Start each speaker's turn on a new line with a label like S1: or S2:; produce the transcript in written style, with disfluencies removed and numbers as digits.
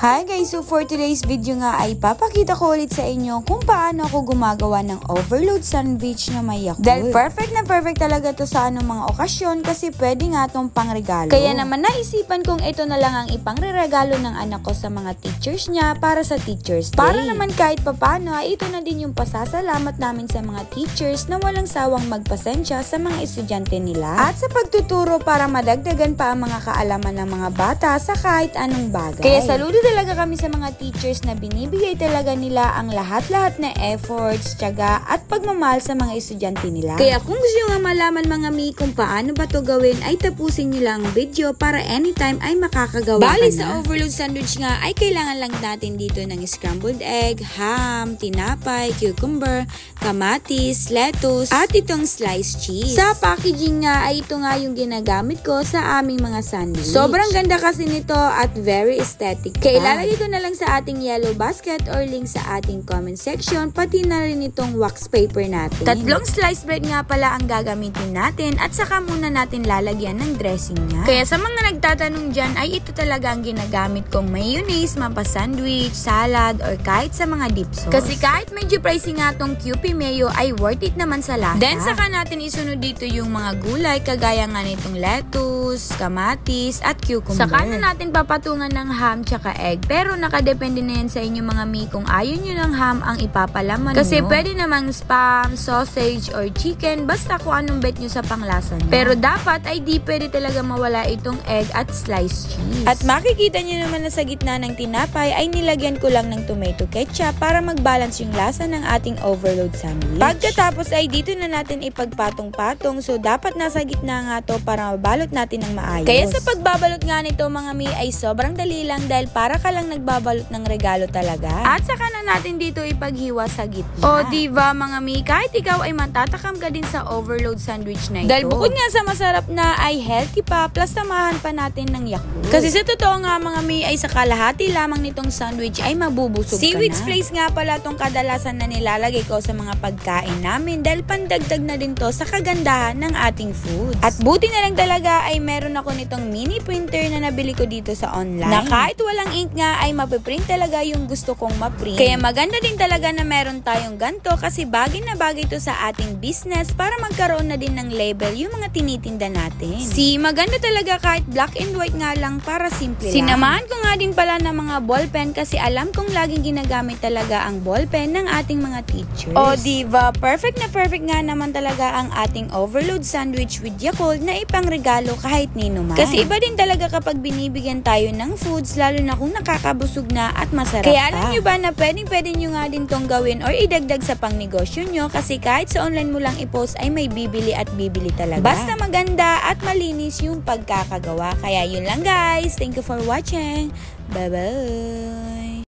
S1: Hi guys! So for today's video nga ay papakita ko ulit sa inyo kung paano ako gumagawa ng overload sandwich na may Yakult. Dahil perfect na perfect talaga to sa mga okasyon kasi pwede nga itong pangregalo. Kaya naman naisipan kong ito na lang ang ipangregalo ng anak ko sa mga teachers niya para sa Teachers Day. Para naman kahit papano ay ito na din yung pasasalamat namin sa mga teachers na walang sawang magpasensya sa mga estudyante nila at sa pagtuturo para madagdagan pa ang mga kaalaman ng mga bata sa kahit anong bagay. Kaya saludo talaga kami sa mga teachers na binibigay talaga nila ang lahat-lahat na efforts, tiyaga at pagmamahal sa mga estudyante nila. Kaya kung gusto nyo nga malaman mga mi kung paano ba to gawin ay tapusin nyo lang ang video para anytime ay makakagawa ka na. Sa overload sandwich nga ay kailangan lang natin dito ng scrambled egg, ham, tinapay, cucumber, kamatis, lettuce at itong sliced cheese. Sa packaging nga ay ito nga yung ginagamit ko sa aming mga sandwich. Sobrang ganda kasi nito at very aesthetic. Kaya ilalagay ko na lang sa ating yellow basket or link sa ating comment section, pati na rin itong wax paper natin. 3 sliced bread nga pala ang gagamitin natin at saka muna natin lalagyan ng dressing niya. Kaya sa mga nagtatanong dyan ay ito talaga ang ginagamit kong mayonnaise, mapa-sandwich, salad, or kahit sa mga dip sauce. Kasi kahit medyo pricey nga tong Kewpie Mayo ay worth it naman sa lasa. Then saka natin isunod dito yung mga gulay kagaya nga nitong lettuce, kamatis, at cucumber. Saka na natin papatungan ng ham tsaka egg. Pero nakadepende na yan sa inyo mga mi kung ayaw nyo ng ham ang ipapalaman kasi nyo. Pwede namang spam, sausage, or chicken basta kung anong bet nyo sa panglasa nyo. Pero dapat ay di pwede talaga mawala itong egg at sliced cheese. At makikita nyo naman na sa gitna ng tinapay ay nilagyan ko lang ng tomato ketchup para mag-balance yung lasa ng ating overload sandwich. Pagkatapos ay dito na natin ipagpatong-patong so dapat nasa gitna nga to para mabalot natin ng maayos. Kaya sa pagbabalot nga nito mga mi ay sobrang dali lang dahil para ka lang nagbabalot ng regalo talaga. At saka na natin dito ipaghiwa sa gitna. O diba mga mi, kahit ikaw ay matatakam ka din sa overload sandwich na ito. Dahil bukod nga sa masarap na ay healthy pa plus samahan pa natin ng Yakult. Kasi sa totoo nga mga mi ay sa kalahati lamang nitong sandwich ay mabubusog Seaweed ka na. Flakes nga pala tong kadalasan na nilalagay ko sa mga pagkain namin dahil pandagdag na din to sa kagandahan ng ating foods. At buti na lang talaga ay meron ako nitong mini printer na nabili ko dito sa online. Na kahit walang ink nga ay mapiprint talaga yung gusto kong maprint. Kaya maganda din talaga na meron tayong ganto kasi bagay na bagay to sa ating business para magkaroon na din ng label yung mga tinitinda natin. Maganda talaga kahit black and white nga lang para simple lang. Sinamahan ko nga din pala ng mga ballpen kasi alam kong laging ginagamit talaga ang ballpen ng ating mga teachers. O diba, perfect na perfect nga naman talaga ang ating overload sandwich with Yakult na ipangregalo kahit nino man. Kasi iba din talaga kapag binibigyan tayo ng foods lalo na kung nakakabusog na at masarap. Kaya alam nyo ba na pwede nyo nga din tong gawin or idagdag sa pangnegosyo nyo kasi kahit sa online mo lang i-post ay may bibili at bibili talaga. Basta maganda at malinis yung pagkakagawa. Kaya yun lang guys. Thank you for watching. Bye-bye!